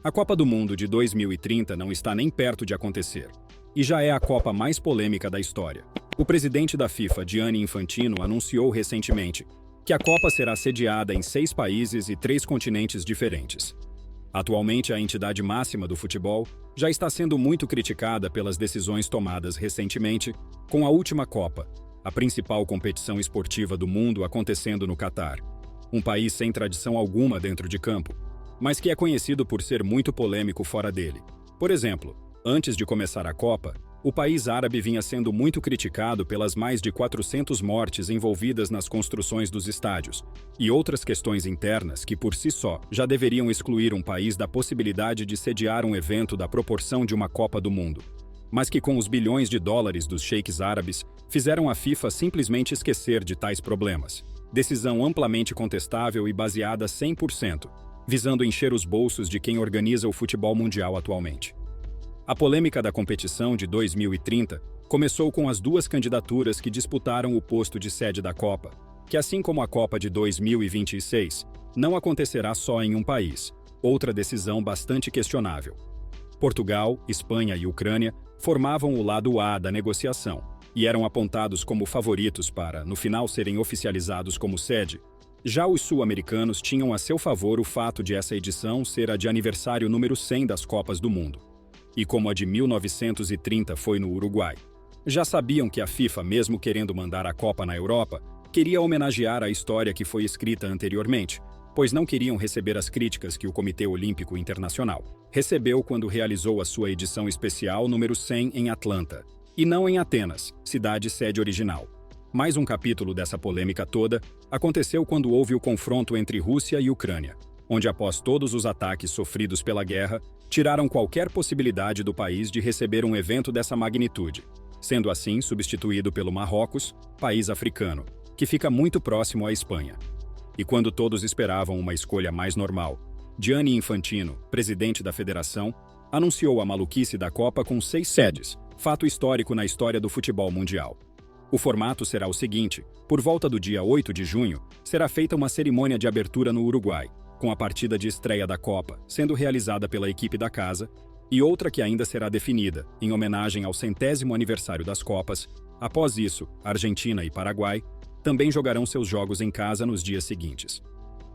A Copa do Mundo de 2030 não está nem perto de acontecer. E já é a Copa mais polêmica da história. O presidente da FIFA, Gianni Infantino, anunciou recentemente que a Copa será sediada em 6 países e 3 continentes diferentes. Atualmente, a entidade máxima do futebol já está sendo muito criticada pelas decisões tomadas recentemente com a última Copa, a principal competição esportiva do mundo acontecendo no Catar, um país sem tradição alguma dentro de campo, mas que é conhecido por ser muito polêmico fora dele. Por exemplo, antes de começar a Copa, o país árabe vinha sendo muito criticado pelas mais de 400 mortes envolvidas nas construções dos estádios e outras questões internas que, por si só, já deveriam excluir um país da possibilidade de sediar um evento da proporção de uma Copa do Mundo, mas que com os bilhões de dólares dos sheiks árabes fizeram a FIFA simplesmente esquecer de tais problemas. Decisão amplamente contestável e baseada 100%, visando encher os bolsos de quem organiza o futebol mundial atualmente. A polêmica da competição de 2030 começou com as 2 candidaturas que disputaram o posto de sede da Copa, que assim como a Copa de 2026, não acontecerá só em um país, outra decisão bastante questionável. Portugal, Espanha e Ucrânia formavam o lado A da negociação e eram apontados como favoritos para, no final, serem oficializados como sede. Já os sul-americanos tinham a seu favor o fato de essa edição ser a de aniversário número 100 das Copas do Mundo. E como a de 1930 foi no Uruguai. Já sabiam que a FIFA, mesmo querendo mandar a Copa na Europa, queria homenagear a história que foi escrita anteriormente, pois não queriam receber as críticas que o Comitê Olímpico Internacional recebeu quando realizou a sua edição especial número 100 em Atlanta, e não em Atenas, cidade sede original. Mais um capítulo dessa polêmica toda aconteceu quando houve o confronto entre Rússia e Ucrânia, onde após todos os ataques sofridos pela guerra, tiraram qualquer possibilidade do país de receber um evento dessa magnitude, sendo assim substituído pelo Marrocos, país africano, que fica muito próximo à Espanha. E quando todos esperavam uma escolha mais normal, Gianni Infantino, presidente da federação, anunciou a maluquice da Copa com 6 sedes, fato histórico na história do futebol mundial. O formato será o seguinte: por volta do dia 8 de junho, será feita uma cerimônia de abertura no Uruguai, com a partida de estreia da Copa sendo realizada pela equipe da casa, e outra que ainda será definida, em homenagem ao 100º aniversário das Copas. Após isso, Argentina e Paraguai também jogarão seus jogos em casa nos dias seguintes.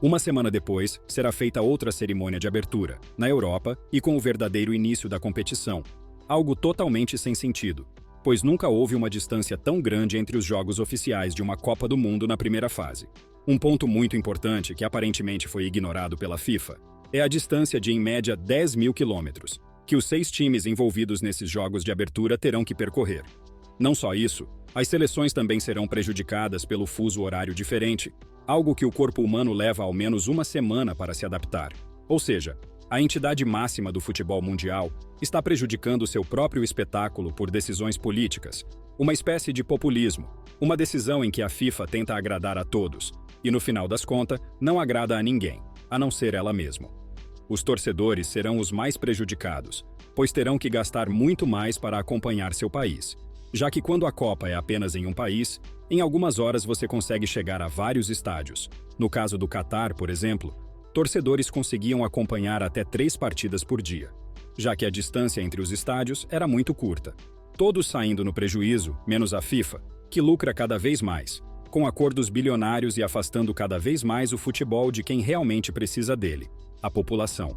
Uma semana depois, será feita outra cerimônia de abertura, na Europa e com o verdadeiro início da competição, algo totalmente sem sentido, pois nunca houve uma distância tão grande entre os jogos oficiais de uma Copa do Mundo na primeira fase. Um ponto muito importante que aparentemente foi ignorado pela FIFA é a distância de, em média, 10.000 quilômetros, que os 6 times envolvidos nesses jogos de abertura terão que percorrer. Não só isso, as seleções também serão prejudicadas pelo fuso horário diferente, algo que o corpo humano leva ao menos uma semana para se adaptar. Ou seja, a entidade máxima do futebol mundial está prejudicando seu próprio espetáculo por decisões políticas, uma espécie de populismo, uma decisão em que a FIFA tenta agradar a todos, e no final das contas, não agrada a ninguém, a não ser ela mesma. Os torcedores serão os mais prejudicados, pois terão que gastar muito mais para acompanhar seu país, já que quando a Copa é apenas em um país, em algumas horas você consegue chegar a vários estádios. No caso do Catar, por exemplo, torcedores conseguiam acompanhar até 3 partidas por dia, já que a distância entre os estádios era muito curta. Todos saindo no prejuízo, menos a FIFA, que lucra cada vez mais, com acordos bilionários e afastando cada vez mais o futebol de quem realmente precisa dele, a população.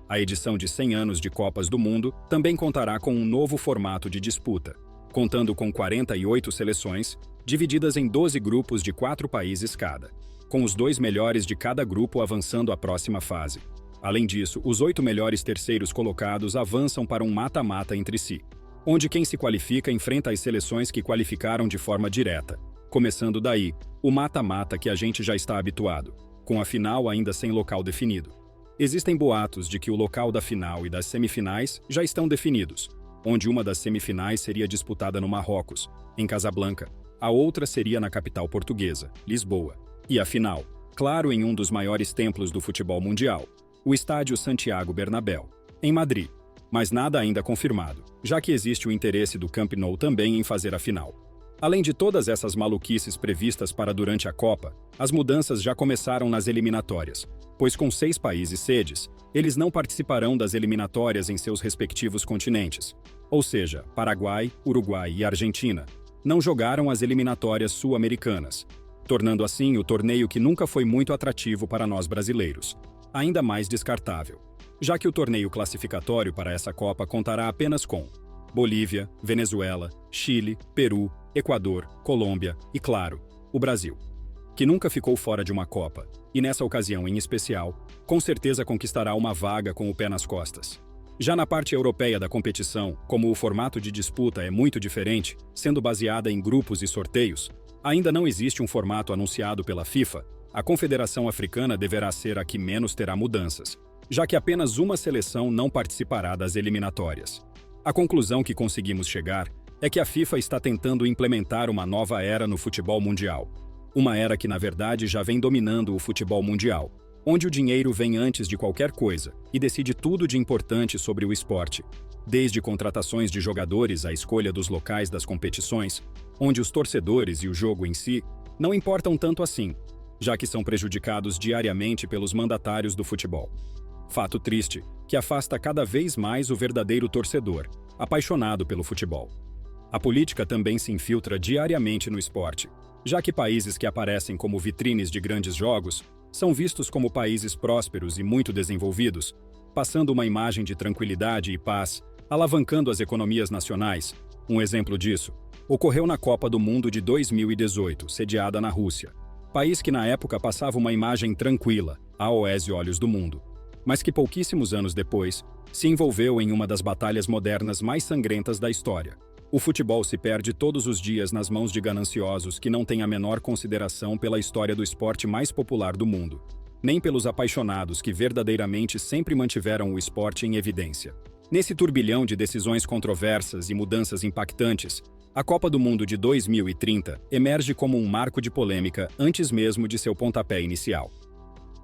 A edição de 100 anos de Copas do Mundo também contará com um novo formato de disputa, contando com 48 seleções, divididas em 12 grupos de 4 países cada, com os 2 melhores de cada grupo avançando à próxima fase. Além disso, os 8 melhores terceiros colocados avançam para um mata-mata entre si, onde quem se qualifica enfrenta as seleções que qualificaram de forma direta. Começando daí, o mata-mata que a gente já está habituado, com a final ainda sem local definido. Existem boatos de que o local da final e das semifinais já estão definidos, onde uma das semifinais seria disputada no Marrocos, em Casablanca, a outra seria na capital portuguesa, Lisboa, e a final, claro, em um dos maiores templos do futebol mundial, o estádio Santiago Bernabéu, em Madrid. Mas nada ainda confirmado, já que existe o interesse do Camp Nou também em fazer a final. Além de todas essas maluquices previstas para durante a Copa, as mudanças já começaram nas eliminatórias, pois com 6 países sedes, eles não participarão das eliminatórias em seus respectivos continentes. Ou seja, Paraguai, Uruguai e Argentina não jogaram as eliminatórias sul-americanas, tornando assim o torneio que nunca foi muito atrativo para nós brasileiros, ainda mais descartável, já que o torneio classificatório para essa Copa contará apenas com Bolívia, Venezuela, Chile, Peru, Equador, Colômbia e, claro, o Brasil, que nunca ficou fora de uma Copa, e nessa ocasião em especial, com certeza conquistará uma vaga com o pé nas costas. Já na parte europeia da competição, como o formato de disputa é muito diferente, sendo baseada em grupos e sorteios, ainda não existe um formato anunciado pela FIFA, a Confederação Africana deverá ser a que menos terá mudanças, já que apenas uma seleção não participará das eliminatórias. A conclusão que conseguimos chegar é que a FIFA está tentando implementar uma nova era no futebol mundial. Uma era que, na verdade, já vem dominando o futebol mundial, onde o dinheiro vem antes de qualquer coisa e decide tudo de importante sobre o esporte, desde contratações de jogadores à escolha dos locais das competições, onde os torcedores e o jogo em si não importam tanto assim, já que são prejudicados diariamente pelos mandatários do futebol. Fato triste, que afasta cada vez mais o verdadeiro torcedor, apaixonado pelo futebol. A política também se infiltra diariamente no esporte, já que países que aparecem como vitrines de grandes jogos são vistos como países prósperos e muito desenvolvidos, passando uma imagem de tranquilidade e paz, alavancando as economias nacionais. Um exemplo disso ocorreu na Copa do Mundo de 2018, sediada na Rússia, país que na época passava uma imagem tranquila, aos olhos do mundo, mas que pouquíssimos anos depois se envolveu em uma das batalhas modernas mais sangrentas da história. O futebol se perde todos os dias nas mãos de gananciosos que não têm a menor consideração pela história do esporte mais popular do mundo, nem pelos apaixonados que verdadeiramente sempre mantiveram o esporte em evidência. Nesse turbilhão de decisões controversas e mudanças impactantes, a Copa do Mundo de 2030 emerge como um marco de polêmica antes mesmo de seu pontapé inicial.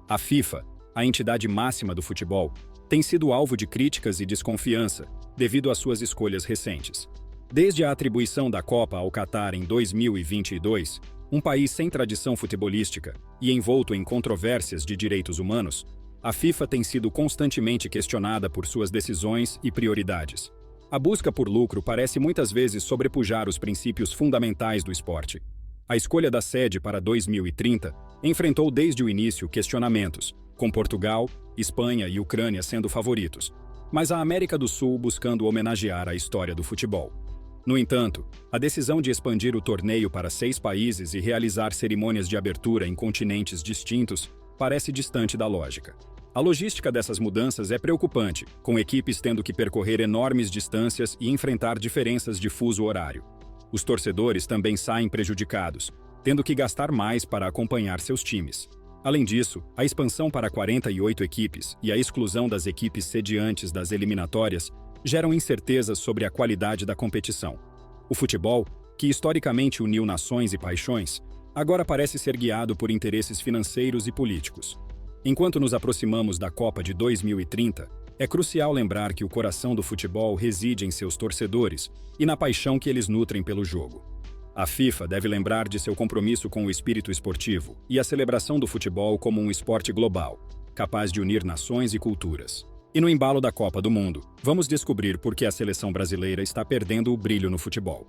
A FIFA, a entidade máxima do futebol, tem sido alvo de críticas e desconfiança devido às suas escolhas recentes. Desde a atribuição da Copa ao Catar em 2022, um país sem tradição futebolística e envolto em controvérsias de direitos humanos, a FIFA tem sido constantemente questionada por suas decisões e prioridades. A busca por lucro parece muitas vezes sobrepujar os princípios fundamentais do esporte. A escolha da sede para 2030 enfrentou desde o início questionamentos, com Portugal, Espanha e Ucrânia sendo favoritos, mas a América do Sul buscando homenagear a história do futebol. No entanto, a decisão de expandir o torneio para 6 países e realizar cerimônias de abertura em continentes distintos parece distante da lógica. A logística dessas mudanças é preocupante, com equipes tendo que percorrer enormes distâncias e enfrentar diferenças de fuso horário. Os torcedores também saem prejudicados, tendo que gastar mais para acompanhar seus times. Além disso, a expansão para 48 equipes e a exclusão das equipes sediantes das eliminatórias geram incertezas sobre a qualidade da competição. O futebol, que historicamente uniu nações e paixões, agora parece ser guiado por interesses financeiros e políticos. Enquanto nos aproximamos da Copa de 2030, é crucial lembrar que o coração do futebol reside em seus torcedores e na paixão que eles nutrem pelo jogo. A FIFA deve lembrar de seu compromisso com o espírito esportivo e a celebração do futebol como um esporte global, capaz de unir nações e culturas. E no embalo da Copa do Mundo, vamos descobrir por que a seleção brasileira está perdendo o brilho no futebol.